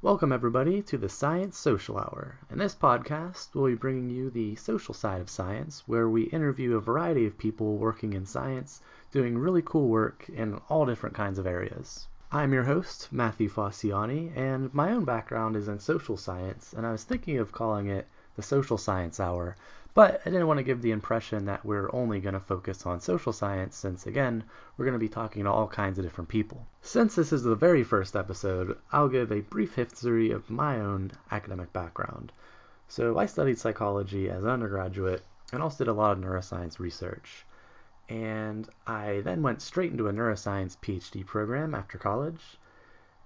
Welcome, everybody, to the Science Social Hour. In this podcast, we'll be bringing you the social side of science, where we interview a variety of people working in science, doing really cool work in all different kinds of areas. I'm your host, Matthew Facciani, and my own background is in social science, and I was thinking of calling it the Social Science Hour, but I didn't want to give the impression that we're only going to focus on social science since, again, we're going to be talking to all kinds of different people. Since this is the very first episode, I'll give a brief history of my own academic background. So I studied psychology as an undergraduate and also did a lot of neuroscience research. And I then went straight into a neuroscience PhD program after college.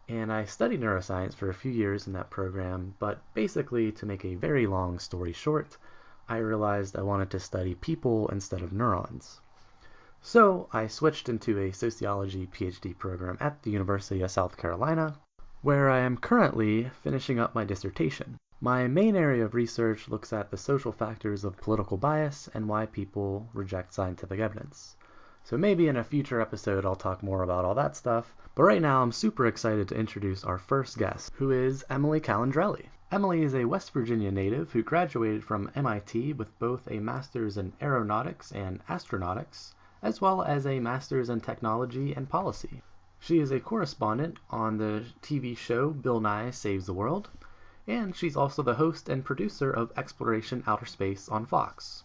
And I studied neuroscience for a few years in that program, but basically, to make a very long story short, I realized I wanted to study people instead of neurons. So I switched into a sociology PhD program at the University of South Carolina, where I am currently finishing up my dissertation. My main area of research looks at the social factors of political bias and why people reject scientific evidence. So maybe in a future episode I'll talk more about all that stuff, but right now I'm super excited to introduce our first guest, who is Emily Calandrelli. Emily is a West Virginia native who graduated from MIT with both a master's in aeronautics and astronautics, as well as a master's in technology and policy. She is a correspondent on the TV show Bill Nye Saves the World, and she's also the host and producer of Xploration Outer Space on Fox.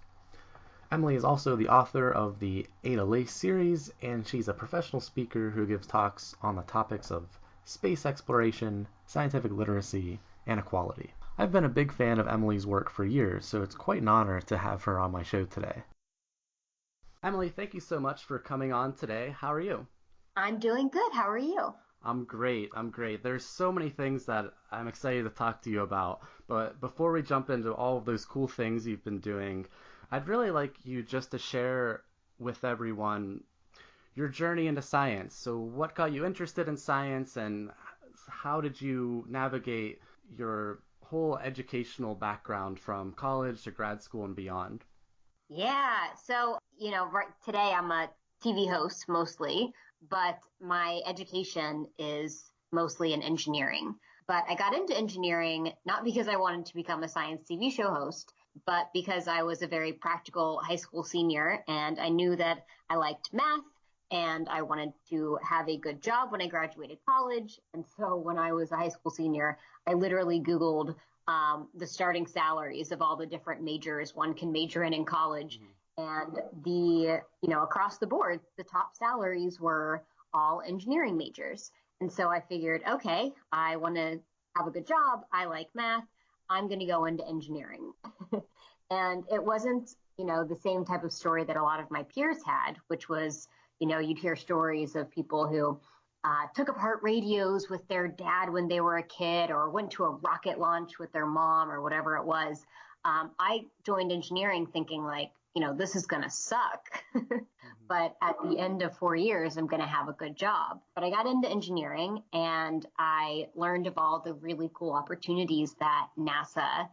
Emily is also the author of the Ada Lace series, and she's a professional speaker who gives talks on the topics of space exploration, scientific literacy, and equality. I've been a big fan of Emily's work for years, so it's quite an honor to have her on my show today. Emily, thank you so much for coming on today. How are you? I'm doing good. How are you? I'm great. There's so many things that I'm excited to talk to you about, but before we jump into all of those cool things you've been doing, I'd really like you just to share with everyone your journey into science. So what got you interested in science, and how did you navigate your whole educational background from college to grad school and beyond? Yeah. So, right today I'm a TV host mostly, but my education is mostly in engineering. But I got into engineering not because I wanted to become a science TV show host, but because I was a very practical high school senior and I knew that I liked math and I wanted to have a good job when I graduated college. And so when I was a high school senior, I literally Googled the starting salaries of all the different majors one can major in college. And across the board, the top salaries were all engineering majors. And so I figured, okay, I want to have a good job. I like math. I'm going to go into engineering. And it wasn't, the same type of story that a lot of my peers had, which was, you'd hear stories of people who took apart radios with their dad when they were a kid or went to a rocket launch with their mom or whatever it was. I joined engineering thinking this is going to suck. But at the end of 4 years, I'm going to have a good job. But I got into engineering and I learned of all the really cool opportunities that NASA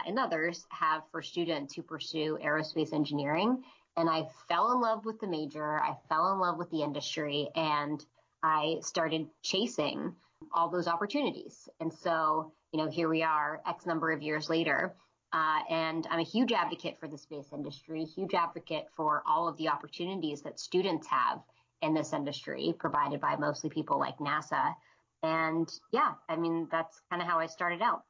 and others have for students who pursue aerospace engineering. And I fell in love with the major. I fell in love with the industry, and I started chasing all those opportunities. And so, here we are X number of years later. And I'm a huge advocate for the space industry, huge advocate for all of the opportunities that students have in this industry, provided by mostly people like NASA. And that's kind of how I started out.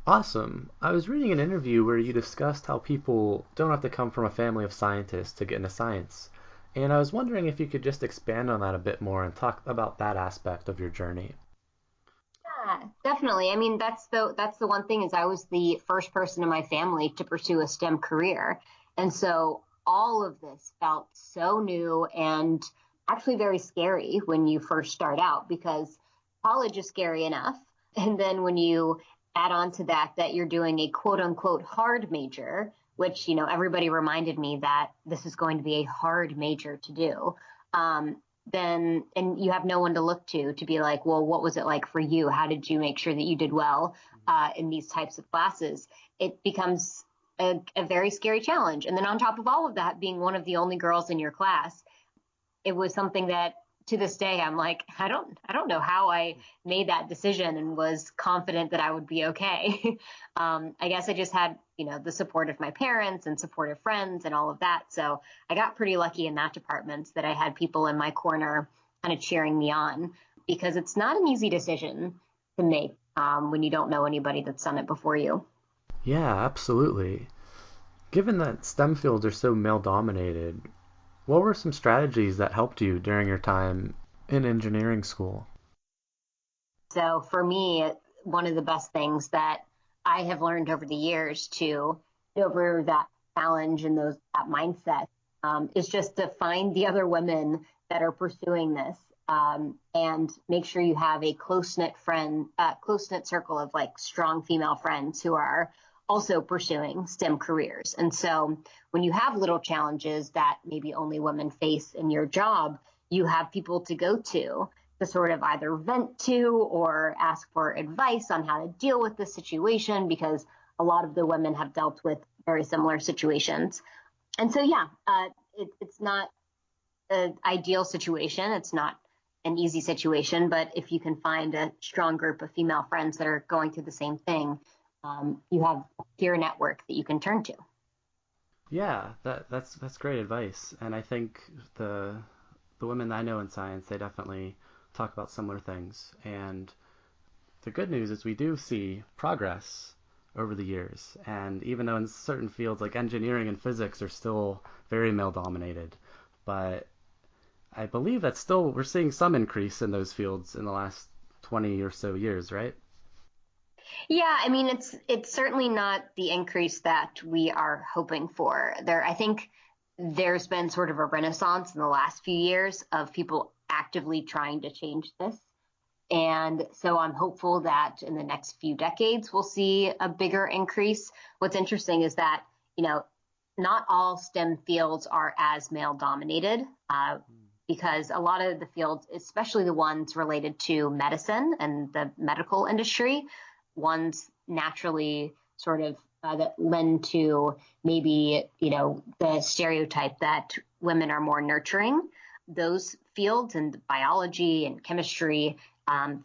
Awesome. I was reading an interview where you discussed how people don't have to come from a family of scientists to get into science. And I was wondering if you could just expand on that a bit more and talk about that aspect of your journey. Yeah, definitely. That's the one thing is I was the first person in my family to pursue a STEM career. And so all of this felt so new and actually very scary when you first start out, because college is scary enough. And then when you add on to that you're doing a quote unquote hard major, which, everybody reminded me that this is going to be a hard major to do. And you have no one to look to be like, well, what was it like for you? How did you make sure that you did well in these types of classes? It becomes a very scary challenge. And then on top of all of that, being one of the only girls in your class, it was something that to this day, I'm like, I don't know how I made that decision and was confident that I would be okay. I guess I just had, the support of my parents and supportive friends and all of that. So I got pretty lucky in that department that I had people in my corner kind of cheering me on, because it's not an easy decision to make when you don't know anybody that's done it before you. Yeah, absolutely. Given that STEM fields are so male dominated, what were some strategies that helped you during your time in engineering school? So for me, one of the best things that I have learned over the years to get over that challenge and that mindset is just to find the other women that are pursuing this, and make sure you have a close knit circle of like strong female friends who are also pursuing STEM careers. And so when you have little challenges that maybe only women face in your job, you have people to go to sort of either vent to or ask for advice on how to deal with the situation, because a lot of the women have dealt with very similar situations. And so, yeah, it's not an ideal situation. It's not an easy situation, but if you can find a strong group of female friends that are going through the same thing, you have a peer network that you can turn to. Yeah, that's great advice. And I think the women that I know in science, they definitely talk about similar things. And the good news is we do see progress over the years. And even though in certain fields like engineering and physics are still very male dominated, but I believe that still we're seeing some increase in those fields in the last 20 or so years, right? Yeah, I mean, it's certainly not the increase that we are hoping for. I think there's been sort of a renaissance in the last few years of people actively trying to change this. And so I'm hopeful that in the next few decades, we'll see a bigger increase. What's interesting is that, not all STEM fields are as male dominated, because a lot of the fields, especially the ones related to medicine and the medical industry, ones naturally sort of that lend to maybe, the stereotype that women are more nurturing. Those fields and biology and chemistry,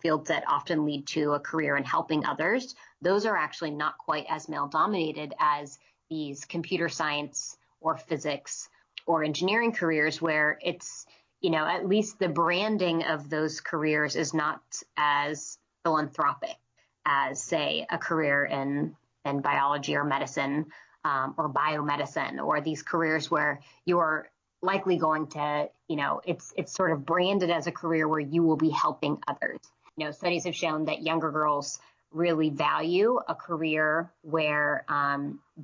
fields that often lead to a career in helping others, those are actually not quite as male dominated as these computer science or physics or engineering careers, where it's, at least the branding of those careers is not as philanthropic as, say, a career in biology or medicine, or biomedicine, or these careers where you're likely going to, it's sort of branded as a career where you will be helping others. Studies have shown that younger girls really value a career where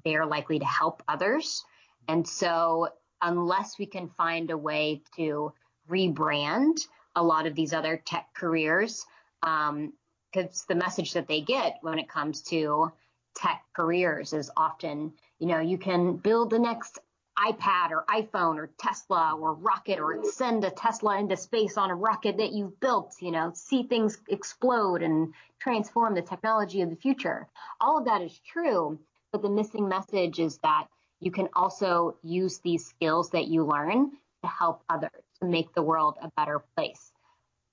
they're likely to help others. And so unless we can find a way to rebrand a lot of these other tech careers, because the message that they get when it comes to tech careers is often, you can build the next iPad or iPhone or Tesla or rocket, or send a Tesla into space on a rocket that you've built, see things explode and transform the technology of the future. All of that is true, but the missing message is that you can also use these skills that you learn to help others, to make the world a better place.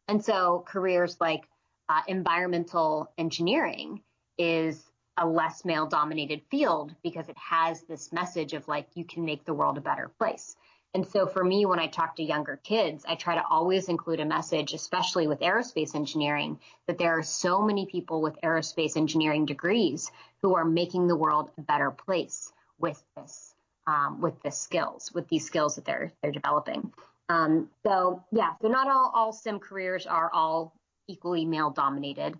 And so careers like environmental engineering is a less male dominated field because it has this message of like, you can make the world a better place. And so for me, when I talk to younger kids, I try to always include a message, especially with aerospace engineering, that there are so many people with aerospace engineering degrees who are making the world a better place with these skills that they're developing. So not all STEM careers are all equally male dominated.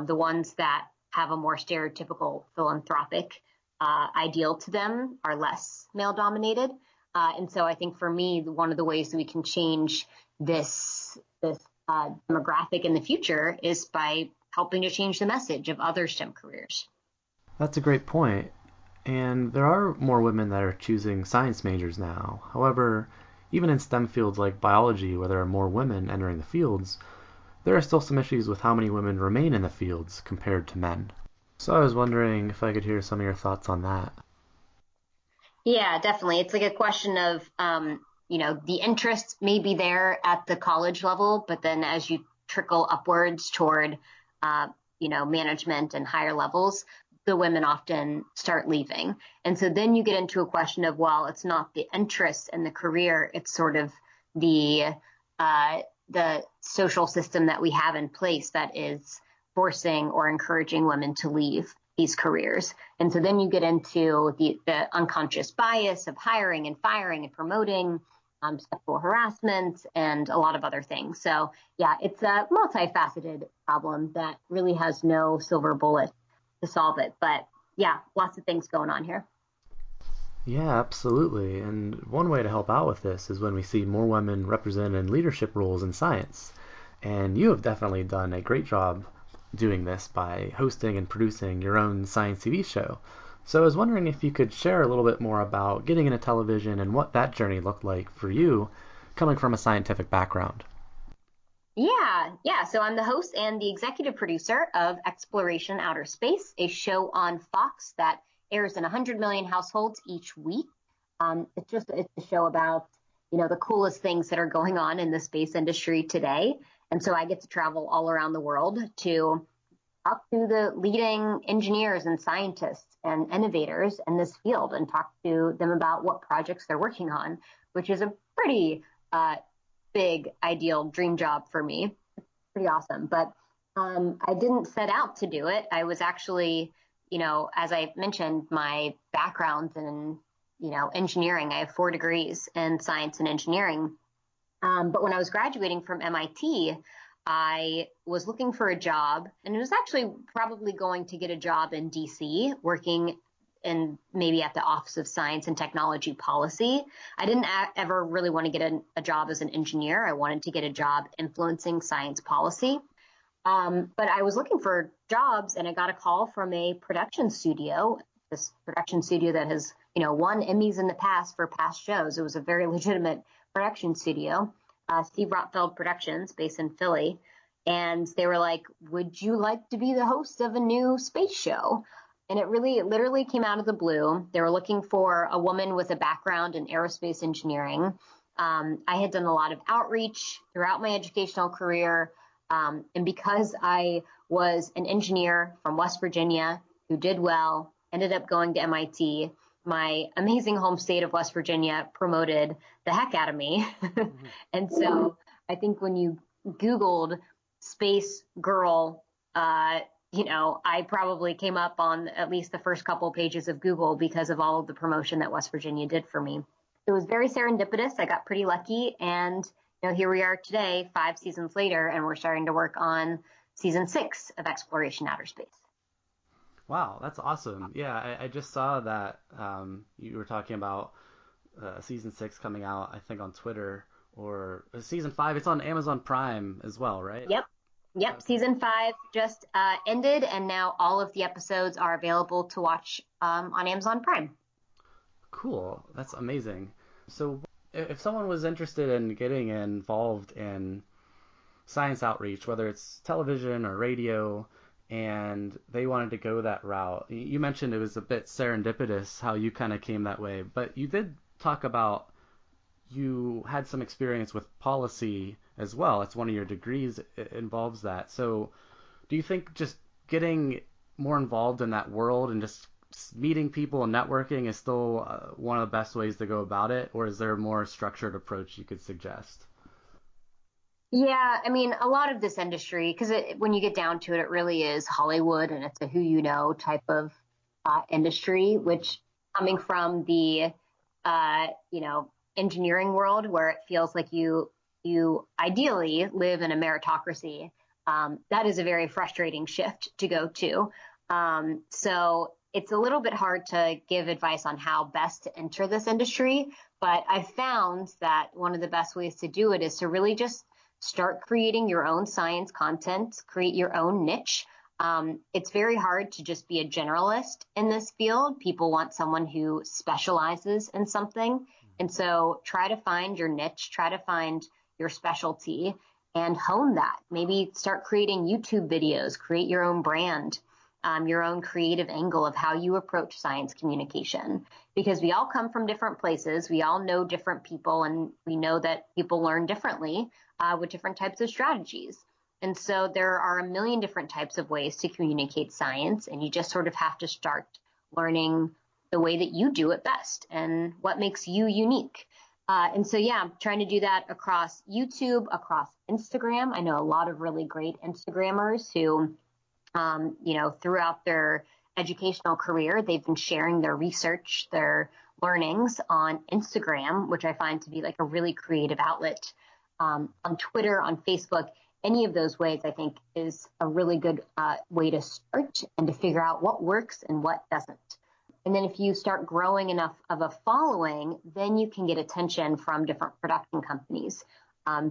The ones that have a more stereotypical philanthropic ideal to them are less male dominated. And so I think for me, one of the ways that we can change this demographic in the future is by helping to change the message of other STEM careers. That's a great point. And there are more women that are choosing science majors now. However, even in STEM fields like biology, where there are more women entering the fields, there are still some issues with how many women remain in the fields compared to men. So I was wondering if I could hear some of your thoughts on that. Yeah, definitely. It's like a question of the interest may be there at the college level, but then as you trickle upwards toward, management and higher levels, the women often start leaving. And so then you get into a question of, well, it's not the interest and the career, it's sort of the social system that we have in place that is forcing or encouraging women to leave these careers. And so then you get into the unconscious bias of hiring and firing and promoting, sexual harassment, and a lot of other things. So yeah, it's a multifaceted problem that really has no silver bullet to solve it. But yeah, lots of things going on here. Yeah, absolutely. And one way to help out with this is when we see more women represented in leadership roles in science. And you have definitely done a great job doing this by hosting and producing your own science TV show. So I was wondering if you could share a little bit more about getting into television and what that journey looked like for you, coming from a scientific background. Yeah. So I'm the host and the executive producer of Xploration Outer Space, a show on Fox that airs in 100 million households each week. It's a show about, the coolest things that are going on in the space industry today. And so I get to travel all around the world to talk to the leading engineers and scientists and innovators in this field and talk to them about what projects they're working on, which is a pretty big, ideal dream job for me. It's pretty awesome. But I didn't set out to do it. I was actually, as I mentioned, my background in, engineering. I have 4 degrees in science and engineering. But when I was graduating from MIT, I was looking for a job, and it was actually probably going to get a job in DC, working in maybe at the Office of Science and Technology Policy. I didn't ever really want to get a job as an engineer. I wanted to get a job influencing science policy. But I was looking for jobs, and I got a call from a production studio, this production studio that has, won Emmys in the past for past shows. It was a very legitimate production studio, Steve Rotfeld Productions, based in Philly. And they were like, would you like to be the host of a new space show? And it literally came out of the blue. They were looking for a woman with a background in aerospace engineering. I had done a lot of outreach throughout my educational career. And because I was an engineer from West Virginia who did well, ended up going to MIT, my amazing home state of West Virginia promoted the heck out of me. And so I think when you Googled space girl, I probably came up on at least the first couple pages of Google because of all of the promotion that West Virginia did for me. It was very serendipitous. I got pretty lucky. And here we are today, 5 seasons later, and we're starting to work on season 6 of Xploration Outer Space. Wow, that's awesome. Yeah, I just saw that you were talking about season 6 coming out, I think on Twitter, or season 5. It's on Amazon Prime as well, right? Yep. Okay. Season 5 just ended, and now all of the episodes are available to watch on Amazon Prime. Cool. That's amazing. So if someone was interested in getting involved in science outreach, whether it's television or radio, and they wanted to go that route, you mentioned it was a bit serendipitous how you kind of came that way, but you did talk about you had some experience with policy as well. It's one of your degrees, it involves that. So do you think just getting more involved in that world and just meeting people and networking is still one of the best ways to go about it, or is there a more structured approach you could suggest? Yeah, I mean, a lot of this industry, because when you get down to it, it really is Hollywood, and it's a who you know type of industry, which coming from the, engineering world where it feels like you ideally live in a meritocracy, that is a very frustrating shift to go to. So it's a little bit hard to give advice on how best to enter this industry, but I've found that one of the best ways to do it is to really just start creating your own science content, create your own niche. It's very hard to just be a generalist in this field. People want someone who specializes in something. And so try to find your niche, try to find your specialty and hone that. Maybe start creating YouTube videos, create your own brand. your own creative angle of how you approach science communication, because we all come from different places. We all know different people, and we know that people learn differently with different types of strategies. And so there are a million different types of ways to communicate science, and you just sort of have to start learning the way that you do it best and what makes you unique. And so, yeah, I'm trying to do that across YouTube, across Instagram. I know a lot of really great Instagrammers who, throughout their educational career, they've been sharing their research, their learnings on Instagram, which I find to be like a really creative outlet. On Twitter, on Facebook, any of those ways, I think, is a really good way to start and to figure out what works and what doesn't. And then if you start growing enough of a following, then you can get attention from different production companies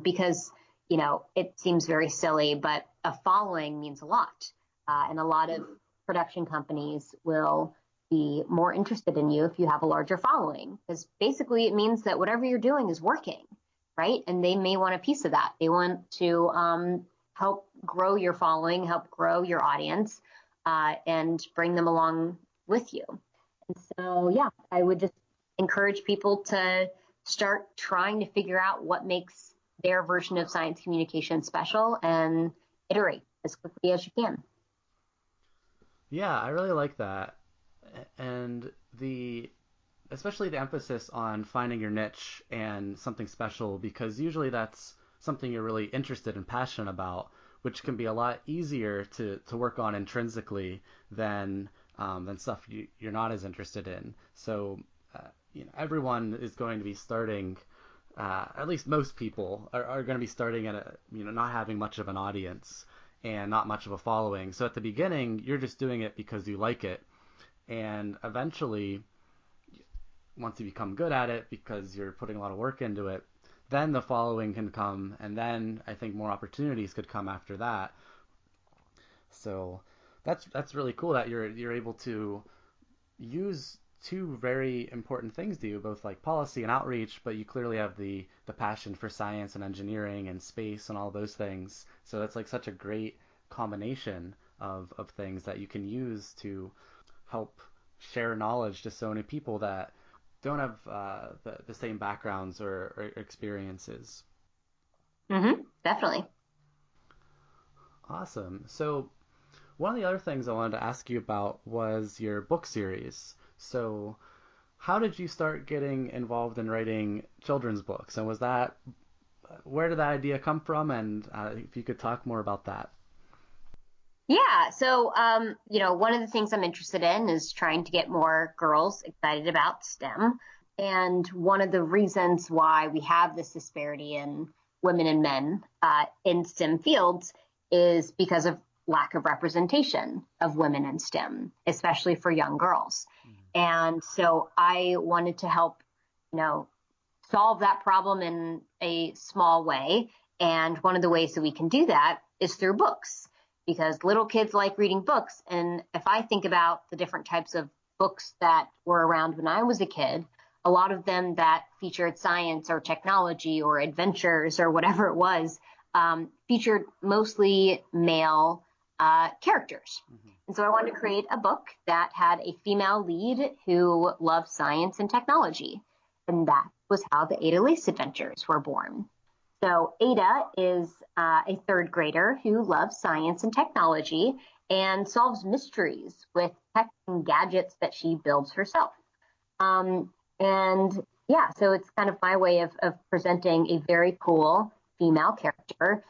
because, it seems very silly, but a following means a lot. And a lot of production companies will be more interested in you if you have a larger following, because basically it means that whatever you're doing is working, right? And they may want a piece of that. They want to help grow your following, help grow your audience, and bring them along with you. And so, yeah, I would just encourage people to start trying to figure out what makes their version of science communication special and iterate as quickly as you can. Yeah, I really like that. And especially the emphasis on finding your niche and something special, because usually that's something you're really interested and passionate about, which can be a lot easier to work on intrinsically than stuff you're not as interested in. So, everyone is going to be starting, at least most people are going to be starting at not having much of an audience and not much of a following. So at the beginning, you're just doing it because you like it. And eventually, once you become good at it because you're putting a lot of work into it, then the following can come, and then I think more opportunities could come after that. So that's really cool that you're able to use two very important things to you, both like policy and outreach, but you clearly have the passion for science and engineering and space and all those things. So that's like such a great combination of things that you can use to help share knowledge to so many people that don't have the same backgrounds or experiences. Definitely. Awesome. So one of the other things I wanted to ask you about was your book series. So how did you start getting involved in writing children's books? And where did that idea come from? And if you could talk more about that. Yeah. So, one of the things I'm interested in is trying to get more girls excited about STEM. And one of the reasons why we have this disparity in women and men in STEM fields is because of lack of representation of women in STEM, especially for young girls. And so I wanted to help, solve that problem in a small way. And one of the ways that we can do that is through books, because little kids like reading books. And if I think about the different types of books that were around when I was a kid, a lot of them that featured science or technology or adventures or whatever it was, featured mostly male characters. And so I wanted to create a book that had a female lead who loved science and technology. And that was how the Ada Lace Adventures were born. So Ada is a third grader who loves science and technology and solves mysteries with tech and gadgets that she builds herself. So it's kind of my way of presenting a very cool female character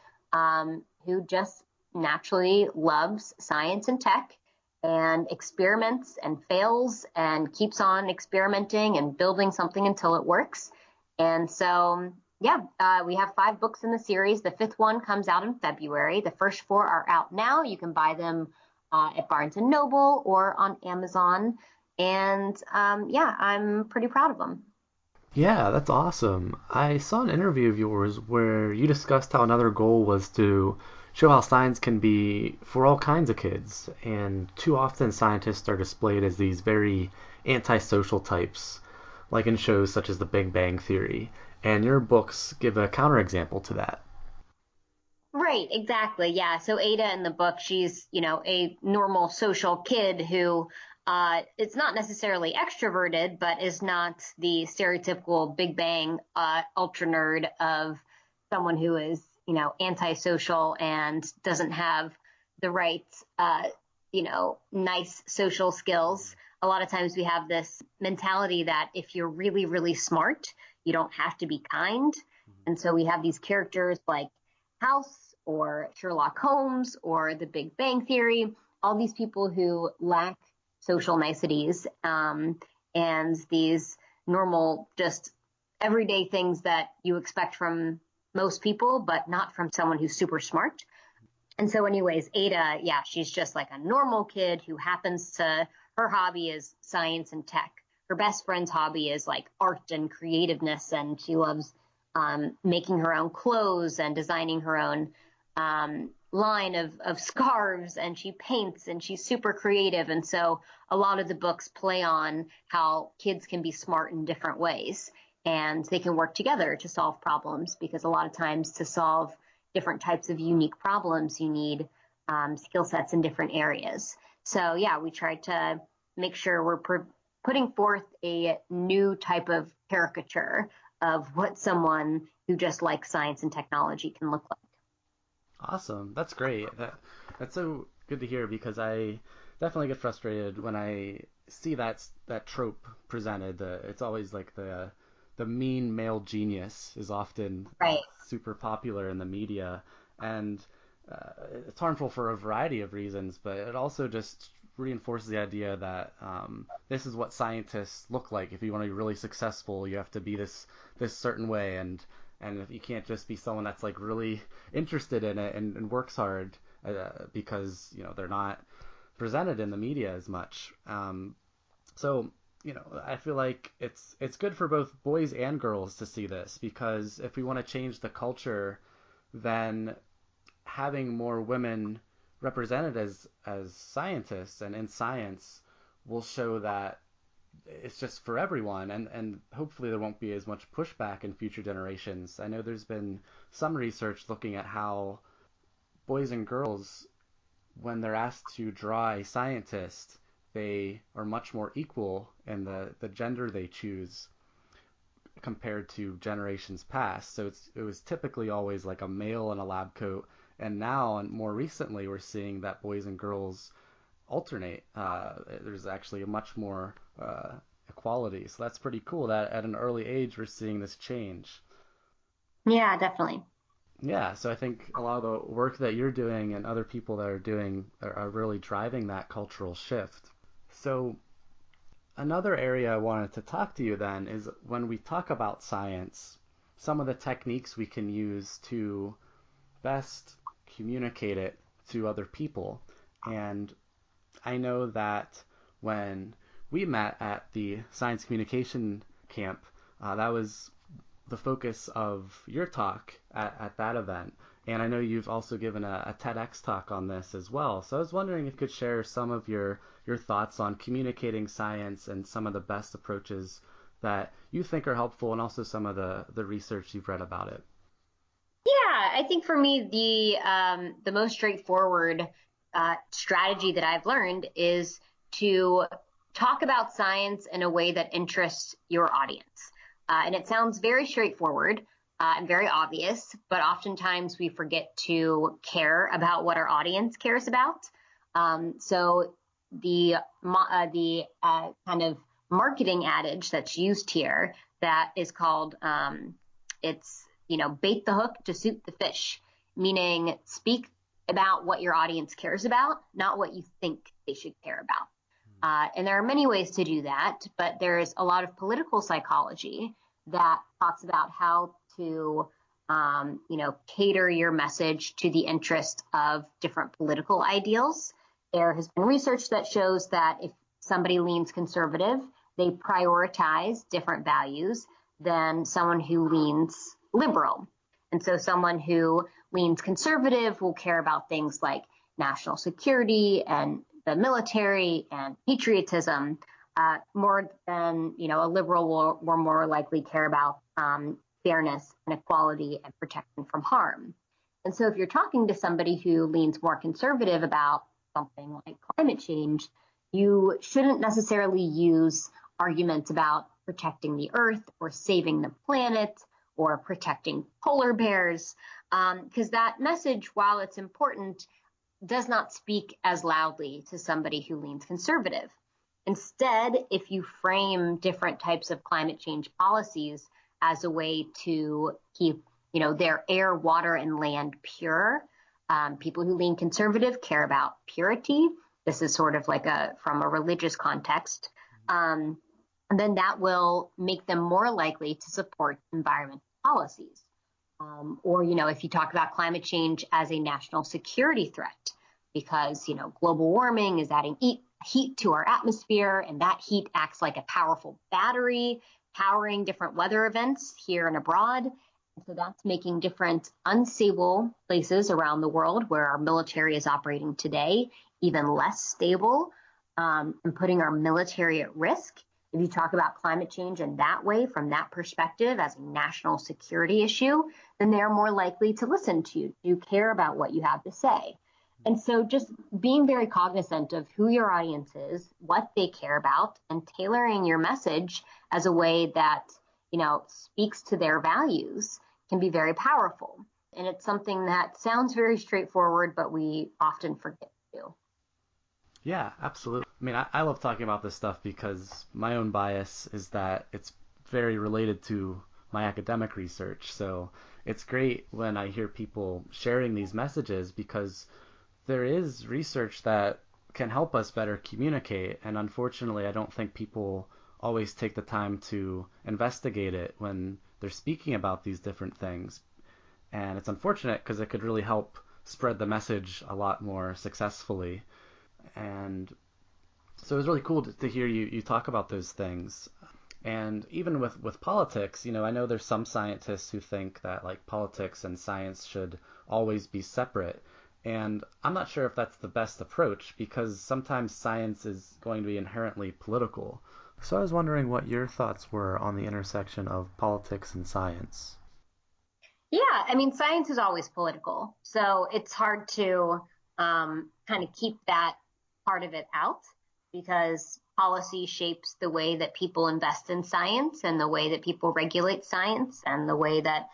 who just naturally loves science and tech and experiments and fails and keeps on experimenting and building something until it works. And so, we have 5 books in the series. The 5th one comes out in February. The first 4 are out now. You can buy them at Barnes & Noble or on Amazon. And I'm pretty proud of them. Yeah, that's awesome. I saw an interview of yours where you discussed how another goal was to show how science can be for all kinds of kids, and too often scientists are displayed as these very antisocial types, like in shows such as The Big Bang Theory, and your books give a counterexample to that. Right, exactly. Yeah. So Ada in the book, she's, a normal social kid who is not necessarily extroverted, but is not the stereotypical Big Bang ultra nerd of someone who is, antisocial and doesn't have the right, nice social skills. A lot of times we have this mentality that if you're really, really smart, you don't have to be kind. And so we have these characters like House or Sherlock Holmes or The Big Bang Theory, all these people who lack social niceties and these normal, just everyday things that you expect from most people, but not from someone who's super smart. And so, anyways, Ada, yeah, she's just like a normal kid who happens to, her hobby is science and tech. Her best friend's hobby is like art and creativeness, and she loves making her own clothes and designing her own line of scarves, and she paints and she's super creative. And so a lot of the books play on how kids can be smart in different ways and they can work together to solve problems, because a lot of times to solve different types of unique problems, you need skill sets in different areas. So yeah, we try to make sure we're putting forth a new type of caricature of what someone who just likes science and technology can look like. Awesome. That's great. That's so good to hear because I definitely get frustrated when I see that trope presented. It's always like the mean male genius is often Right. super popular in the media, and it's harmful for a variety of reasons, but it also just reinforces the idea that this is what scientists look like. If you want to be really successful, you have to be this certain way, and if you can't just be someone that's like really interested in it and works hard because they're not presented in the media as much. So I feel like it's good for both boys and girls to see this, because if we want to change the culture, then having more women represented as scientists and in science will show that it's just for everyone, and hopefully there won't be as much pushback in future generations. I know there's been some research looking at how boys and girls, when they're asked to draw a scientist, they are much more equal in the gender they choose compared to generations past. So it was typically always like a male in a lab coat, and now and more recently we're seeing that boys and girls alternate. There's actually a much more equality. So that's pretty cool that at an early age we're seeing this change. Yeah, definitely. Yeah, so I think a lot of the work that you're doing and other people that are doing are really driving that cultural shift. So another area I wanted to talk to you then is when we talk about science, some of the techniques we can use to best communicate it to other people. And I know that when we met at the science communication camp, that was the focus of your talk at that event. And I know you've also given a TEDx talk on this as well. So I was wondering if you could share some of your thoughts on communicating science and some of the best approaches that you think are helpful, and also some of the research you've read about it. Yeah, I think for me the most straightforward strategy that I've learned is to talk about science in a way that interests your audience. And it sounds very straightforward and very obvious, but oftentimes we forget to care about what our audience cares about. So the kind of marketing adage that's used here that is called it's bait the hook to suit the fish, meaning speak about what your audience cares about, not what you think they should care about. And there are many ways to do that, but there's a lot of political psychology that talks about how to, cater your message to the interest of different political ideals. There has been research that shows that if somebody leans conservative, they prioritize different values than someone who leans liberal. And so someone who leans conservative will care about things like national security and the military and patriotism more than, a liberal will more likely care about fairness and equality and protection from harm. And so if you're talking to somebody who leans more conservative about something like climate change, you shouldn't necessarily use arguments about protecting the earth or saving the planet or protecting polar bears, because that message, while it's important, does not speak as loudly to somebody who leans conservative. Instead, if you frame different types of climate change policies as a way to keep, their air, water, and land pure, people who lean conservative care about purity. This is sort of like from a religious context. Then that will make them more likely to support environmental policies. Or, if you talk about climate change as a national security threat, because, global warming is adding heat to our atmosphere, and that heat acts like a powerful battery, powering different weather events here and abroad. And so that's making different unstable places around the world where our military is operating today even less stable, and putting our military at risk. If you talk about climate change in that way, from that perspective, as a national security issue, then they're more likely to listen to you, to care about what you have to say. And so just being very cognizant of who your audience is, what they care about, and tailoring your message as a way that, speaks to their values can be very powerful. And it's something that sounds very straightforward, but we often forget to do. Yeah, absolutely. I mean, I love talking about this stuff because my own bias is that it's very related to my academic research. So it's great when I hear people sharing these messages because there is research that can help us better communicate. And unfortunately, I don't think people always take the time to investigate it when they're speaking about these different things. And it's unfortunate because it could really help spread the message a lot more successfully. And so it was really cool to hear you talk about those things. And even with politics, I know there's some scientists who think that like politics and science should always be separate. And I'm not sure if that's the best approach because sometimes science is going to be inherently political. So I was wondering what your thoughts were on the intersection of politics and science. Yeah, I mean, science is always political. So it's hard to kind of keep that part of it out because policy shapes the way that people invest in science and the way that people regulate science and the way that,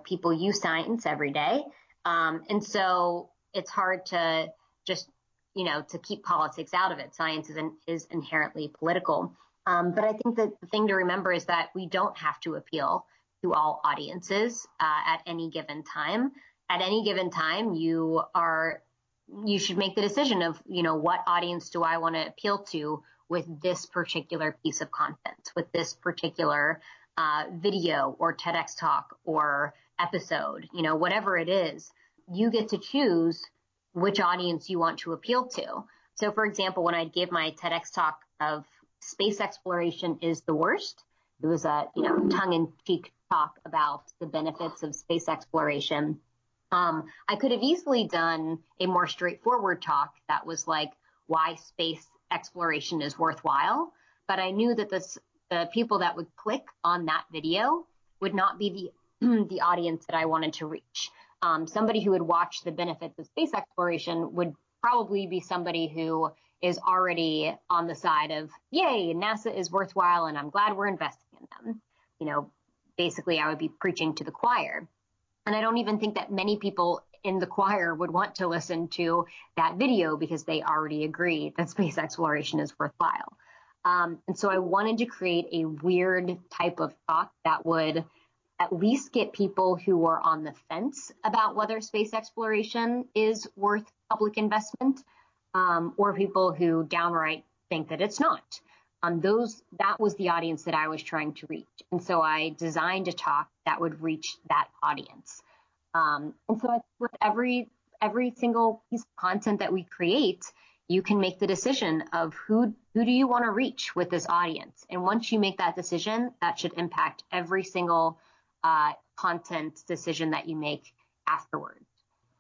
people use science every day. And so it's hard to just, to keep politics out of it. Science is inherently political. But I think that the thing to remember is that we don't have to appeal to all audiences at any given time. At any given time, you should make the decision of, what audience do I want to appeal to with this particular piece of content, with this particular video or TEDx talk or episode, whatever it is, you get to choose which audience you want to appeal to. So, for example, when I gave my TEDx talk of space exploration is the worst, it was a, tongue-in-cheek talk about the benefits of space exploration. I could have easily done a more straightforward talk that was like why space exploration is worthwhile, but I knew that the people that would click on that video would not be the audience that I wanted to reach. Somebody who would watch the benefits of space exploration would probably be somebody who is already on the side of, yay, NASA is worthwhile and I'm glad we're investing in them. Basically I would be preaching to the choir. And I don't even think that many people in the choir would want to listen to that video because they already agree that space exploration is worthwhile. And so I wanted to create a weird type of talk that would at least get people who were on the fence about whether space exploration is worth public investment, or people who downright think that it's not. That was the audience that I was trying to reach. And so I designed a talk that would reach that audience. And so with every single piece of content that we create, you can make the decision of who do you want to reach with this audience. And once you make that decision, that should impact every single content decision that you make afterwards.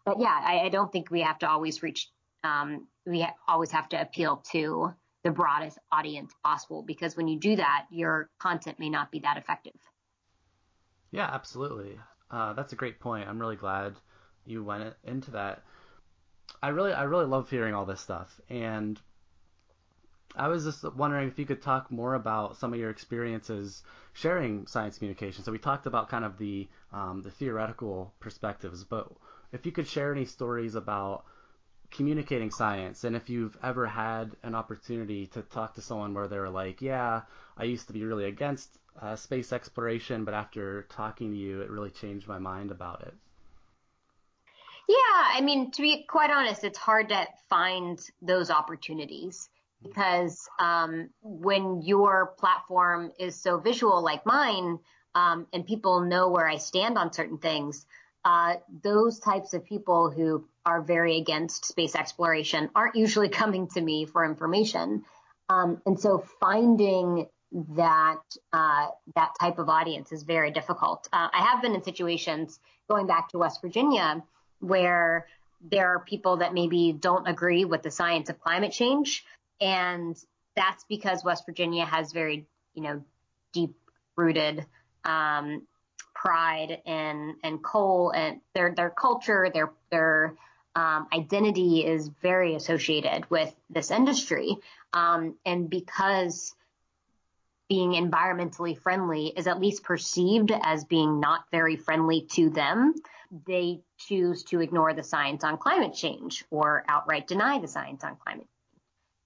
But yeah, I don't think we have to always reach, always have to appeal to the broadest audience possible, because when you do that, your content may not be that effective. Yeah, absolutely. That's a great point. I'm really glad you went into that. I really love hearing all this stuff, and I was just wondering if you could talk more about some of your experiences sharing science communication. So we talked about kind of the theoretical perspectives, but if you could share any stories about communicating science, and if you've ever had an opportunity to talk to someone where they were like, yeah, I used to be really against space exploration, but after talking to you, it really changed my mind about it. Yeah, I mean, to be quite honest, it's hard to find those opportunities because when your platform is so visual like mine, and people know where I stand on certain things, those types of people who are very against space exploration aren't usually coming to me for information. And so finding that that type of audience is very difficult. I have been in situations going back to West Virginia where there are people that maybe don't agree with the science of climate change. And that's because West Virginia has very, deep rooted pride and coal, and their culture, their identity is very associated with this industry. And because being environmentally friendly is at least perceived as being not very friendly to them, they choose to ignore the science on climate change or outright deny the science on climate change.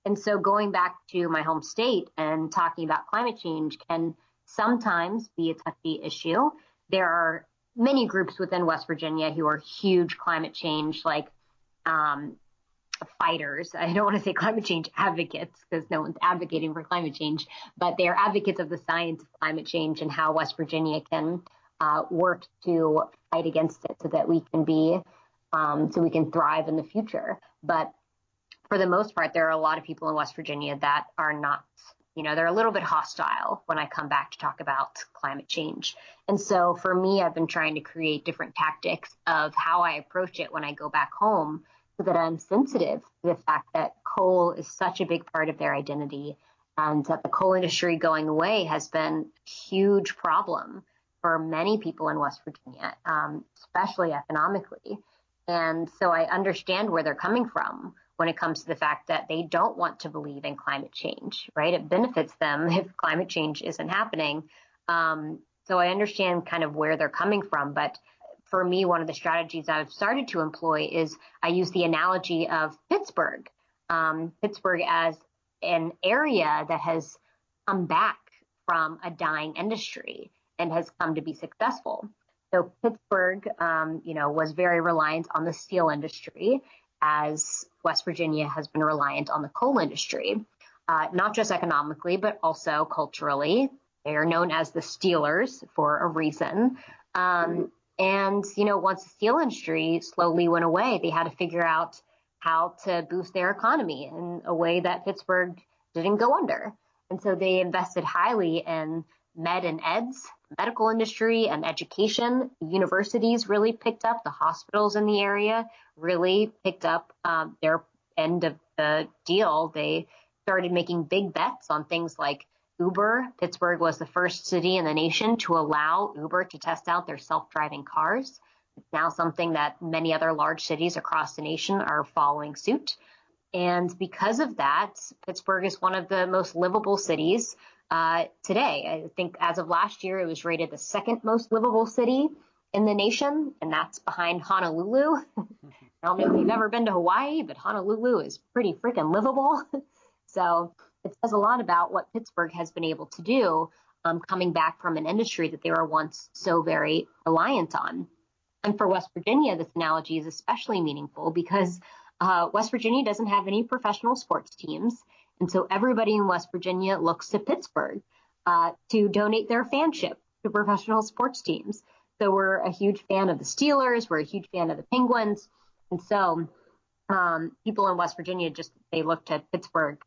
And so going back to my home state and talking about climate change can sometimes be a touchy issue. There are many groups within West Virginia who are huge climate change, like fighters. I don't want to say climate change advocates because no one's advocating for climate change, but they are advocates of the science of climate change and how West Virginia can work to fight against it so that we can be, so we can thrive in the future. But for the most part, there are a lot of people in West Virginia that are not, they're a little bit hostile when I come back to talk about climate change. And so for me, I've been trying to create different tactics of how I approach it when I go back home so that I'm sensitive to the fact that coal is such a big part of their identity and that the coal industry going away has been a huge problem for many people in West Virginia, especially economically. And so I understand where they're coming from when it comes to the fact that they don't want to believe in climate change, right? It benefits them if climate change isn't happening. So I understand kind of where they're coming from. But for me, one of the strategies I've started to employ is I use the analogy of Pittsburgh. Pittsburgh as an area that has come back from a dying industry and has come to be successful. So Pittsburgh, was very reliant on the steel industry, as West Virginia has been reliant on the coal industry, not just economically, but also culturally. They are known as the Steelers for a reason. And, once the steel industry slowly went away, they had to figure out how to boost their economy in a way that Pittsburgh didn't go under. And so they invested highly in med and eds, medical industry and education. Universities really picked up. The hospitals in the area really picked up their end of the deal. They started making big bets on things like Uber. Pittsburgh was the first city in the nation to allow Uber to test out their self-driving cars. It's now something that many other large cities across the nation are following suit. And because of that, Pittsburgh is one of the most livable cities today. I think as of last year, it was rated the second most livable city in the nation, and that's behind Honolulu. I don't know if you've ever been to Hawaii, but Honolulu is pretty freaking livable. So it says a lot about what Pittsburgh has been able to do coming back from an industry that they were once so very reliant on. And for West Virginia, this analogy is especially meaningful because West Virginia doesn't have any professional sports teams. And so everybody in West Virginia looks to Pittsburgh to donate their fanship to professional sports teams. So we're a huge fan of the Steelers. We're a huge fan of the Penguins. And so people in West Virginia they look to Pittsburgh,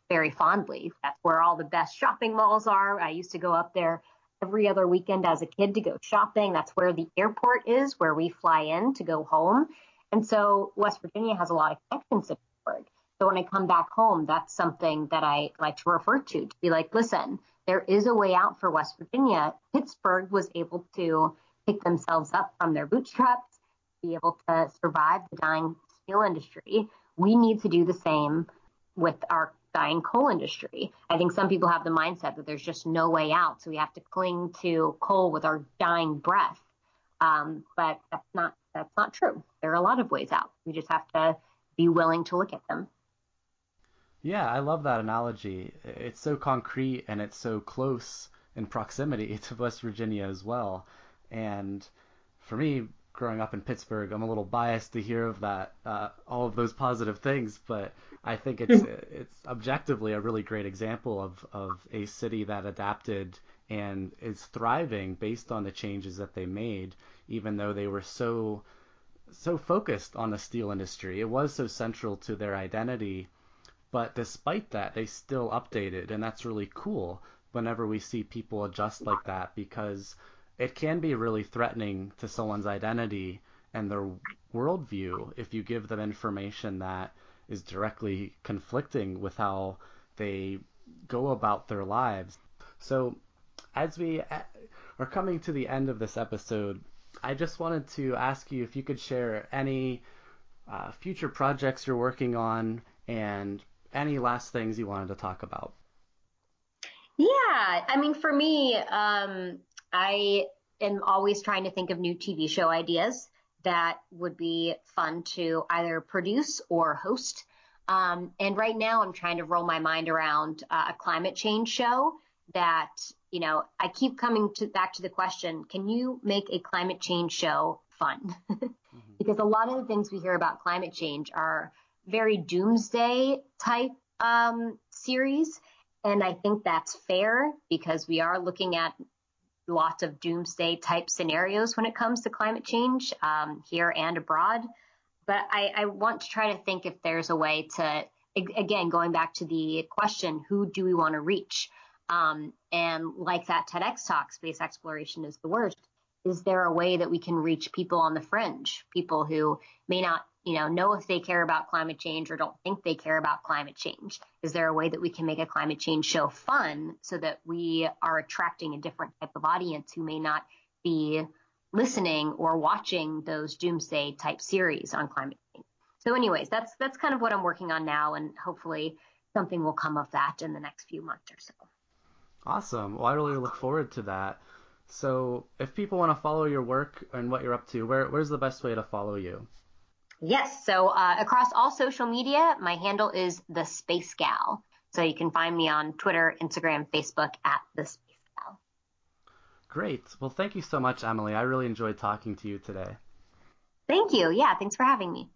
very fondly. That's where all the best shopping malls are. I used to go up there every other weekend as a kid to go shopping. That's where the airport is, where we fly in to go home. And so West Virginia has a lot of connections to Pittsburgh. So when I come back home, that's something that I like to refer to be like, listen, there is a way out for West Virginia. Pittsburgh was able to pick themselves up from their bootstraps. be able to survive the dying steel industry, we need to do the same with our dying coal industry. I think some people have the mindset that there's just no way out, so we have to cling to coal with our dying breath. But that's not true. There are a lot of ways out. We just have to be willing to look at them. Yeah, I love that analogy. It's so concrete and it's so close in proximity to West Virginia as well. And for me, growing up in Pittsburgh, I'm a little biased to hear of that, all of those positive things, but I think it's objectively a really great example of a city that adapted and is thriving based on the changes that they made, even though they were so focused on the steel industry. It was so central to their identity, but despite that, they still updated, and that's really cool whenever we see people adjust like that, because it can be really threatening to someone's identity and their worldview if you give them information that is directly conflicting with how they go about their lives. So, as we are coming to the end of this episode, I just wanted to ask you if you could share any future projects you're working on and any last things you wanted to talk about. Yeah, I mean, for me, I am always trying to think of new TV show ideas that would be fun to either produce or host. And right now, I'm trying to roll my mind around a climate change show that, I keep coming back to the question, can you make a climate change show fun? Because a lot of the things we hear about climate change are very doomsday type series. And I think that's fair because we are looking at lots of doomsday type scenarios when it comes to climate change here and abroad. But I want to try to think if there's a way to, again, going back to the question, who do we want to reach? And like that TEDx talk, space exploration is the worst. Is there a way that we can reach people on the fringe, people who may not, know if they care about climate change or don't think they care about climate change? Is there a way that we can make a climate change show fun so that we are attracting a different type of audience who may not be listening or watching those doomsday type series on climate change? So anyways, that's kind of what I'm working on now, and hopefully something will come of that in the next few months or so. Awesome. Well, I really look forward to that. So, if people want to follow your work and what you're up to, where's the best way to follow you? Yes. So across all social media, my handle is the Space Gal. So you can find me on Twitter, Instagram, Facebook at the Space Gal. Great. Well, thank you so much, Emily. I really enjoyed talking to you today. Thank you. Yeah. Thanks for having me.